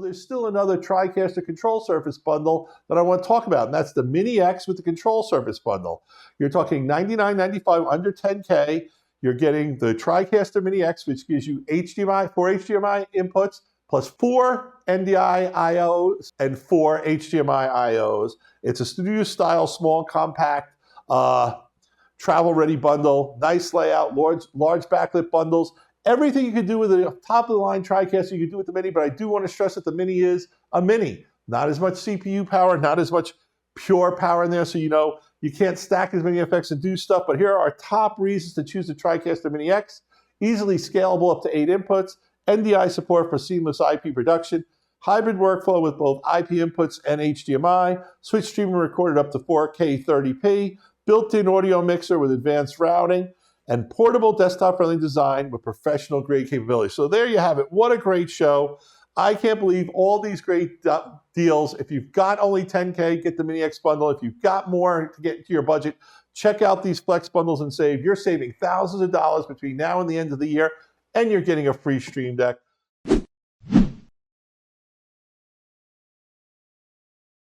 there's still another TriCaster control surface bundle that I want to talk about, and that's the Mini X with the control surface bundle. You're talking $99.95, under $10K. You're getting the TriCaster Mini X, which gives you four HDMI inputs, plus 4 NDI IOs and 4 HDMI IOs. It's a studio-style, small, compact, travel-ready bundle. Nice layout, large backlit bundles. Everything you can do with the top-of-the-line TriCaster, you can do with the Mini, but I do want to stress that the Mini is a Mini. Not as much CPU power, not as much pure power in there, so you know you can't stack as many effects and do stuff, but here are our top reasons to choose the TriCaster Mini X. Easily scalable up to 8 inputs, NDI support for seamless IP production, hybrid workflow with both IP inputs and HDMI, switch streaming recorded up to 4K 30p, built-in audio mixer with advanced routing, and portable desktop-friendly design with professional-grade capabilities. So there you have it. What a great show. I can't believe all these great deals. If you've got only $10K, get the Mini X bundle. If you've got more to get into your budget, check out these flex bundles and save. You're saving thousands of dollars between now and the end of the year, and you're getting a free Stream Deck.